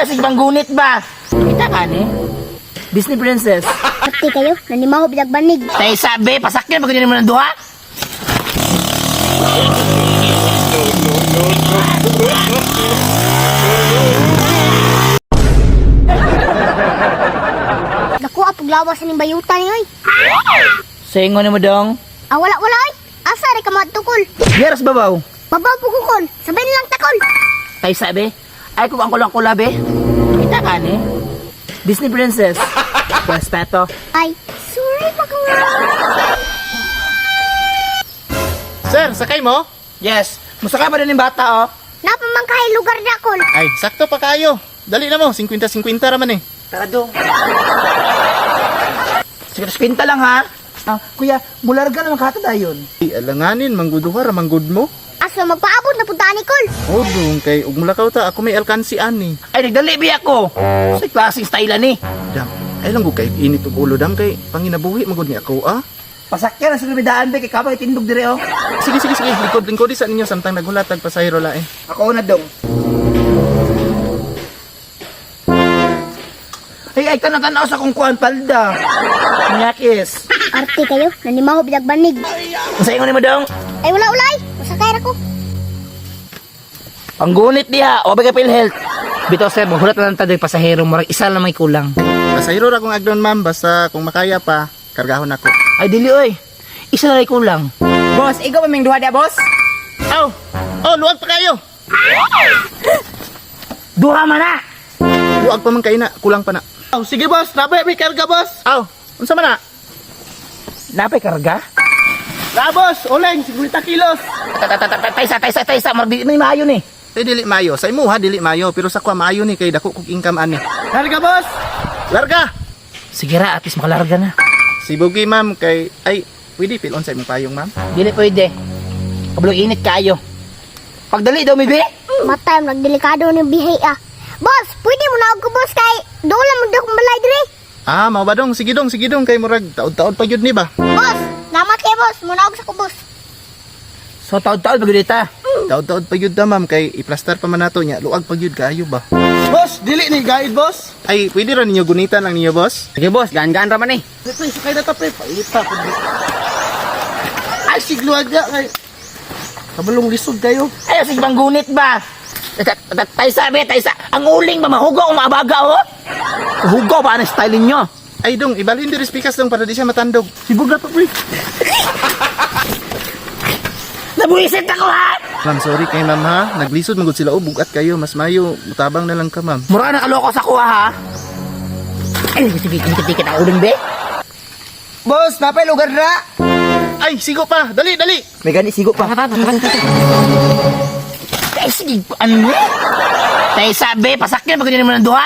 Sige bang gunit ba? Kita ka ni? Disney Princess. Pati kayo, nanimaho bilag banig. Tay sabi, pasakyan pag mo ng duha. Naku, apaglawas sa ning bayutan niyo. Saingon ni mo dong. Wala ay. Asa rin ka matukol. Yeras babaw. Babaw po kukol. Sabay nilang takol. Tay sabi, ay kung ang kulang be. Kita ka ni? Disney Princess. Respeto. Ay, sorry pa ka nga. Sir, sakay mo? Yes. Musaka ba din yung bata oh? Napamangkahay lugar na akol. Ay, sakto pa kayo. Dali na mo, 50-50 raman eh. Tara dong. Sige, spinta lang ha. Kuya, mularga naman kata dayon. Ay, alanganin, mangguduha, manggud mo. Aso magpaabot na punta ni Col. O, dong, kay ugmulakaw ta, ako may alkansian ni. Ay, nagdali biya ko. Sa klaseng style ni. Dam, ay lang ko kay init ug ulo, dam, kay panginabuhi, magud ni ako, ah. Pasakyan na sa lumidaan be, kay kapag itindog dire oh. Sige, lingkod sa ninyo, samtang nagulatag pasahero la eh. Ako na dong. Ay, tanaw sa kong kuhan palda. Nyakis. Arte kayo, nanimaho bilag banig. Sa ingon ni mo dong. Ay, wala ulay. Masakay ra ko. Panggunit diha, o bagay PhilHealth. Bitaw sir, mahulat na lang tayo pasahero, marag isa lang may kulang. Pasahero ra kong agdon, ma'am, basta kung makaya pa, kargahon ako. Ay, dili oy. Isa lang may kulang. Boss, ikaw ba may duha da, boss? Aw! Oh, luwag pa kayo! Duha man na. Luwag pa man kayo na, kulang pa na. Oh, sige boss, napay may karga boss. Aw! Unsa man na? Napay karga? Da, boss, oleng, 50 kilos. Taysa, marag may maayo ni. Tay dili mayo, sa imo ha dili mayo, pero sa kwa maayo ni kay dako kog income ani. Larga, boss. Larga! Sige ra, at least makalarga na. Si Bugi, ma'am, kay ay pwede pilon sa imong payong, ma'am. Dili pwede. Kabulong init kayo. Pagdali daw, mibi. Matay, nagdelikado ng bihay ah. Boss, pwede mo na ako boss kay doon mo daw malay dire. Ah, mao ba dong? Sige dong kay murag taod-taod pa gyud ni ba? Boss, namat kay boss, muna ako sa kubos. So, taon-taon, pagdita. Taod-taod pa gyud ta, ma'am, kay i-plaster pa man nato nya, luag pa gyud kaayo ba? Boss, dili ni guide, boss. Ay, pwede ra ninyo gunitan lang ninyo, boss? Sige, boss, gaan-gaan raman eh. Pre, sakay na ta, pre. Pailit pa. Ay, sigluwag na kay. Kabalong lisod kayo. Ay, sige bang gunit ba? Taysa. Ang uling ba, mahugaw o maabaga oh? Hugaw ba ang style ninyo? Ay dong, ibalhin diri speakers dong para di siya matandog. Sibog na to, pre. Nabuisit ako ha! Ma'am, sorry kay ma'am ha. Naglisod magud sila bugat kayo, mas mayo, mutabang na lang ka, ma'am. Mura na kaloko sa kuha ha? Ay, sige, tikit ang uling be. Boss, napay lugar na. Ay, sigo pa. Dali. May gani, sigo pa. Ay, sige, ano? Tay sabi, pasakyan pag mo ng duha.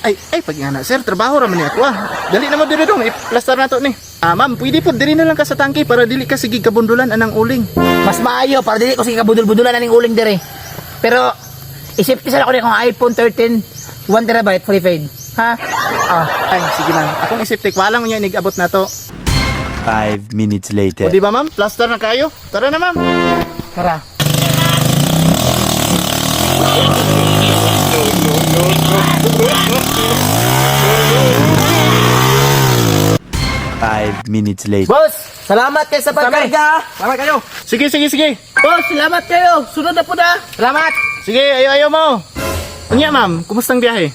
Ay, pag nga na, sir, trabaho raman ni ako ah. Dali na mo diri dong, i-plaster na to ni. Ah, ma'am, pwede po, diri na lang ka sa tangke para dili ka sige kabundulan anang uling. Mas maayo, para dili ko sige kabudul-budulan na ng uling dire. Pero, isipti sa ako ni kung iPhone 13, 1TB fully paid. Ha? Ay, sige ma'am. Akong isiptik, walang niya inigabot na to. 5 minutes O later. di ba ma'am? Plaster na kayo? Tara na ma'am. Tara. Five minutes later. Boss, salamat kayo sa pagkarga. Salamat kayo. Sige. Boss, salamat kayo. Sunod na po na. Salamat. Sige, ayaw mo. Unya ma'am, kumustang biyahe?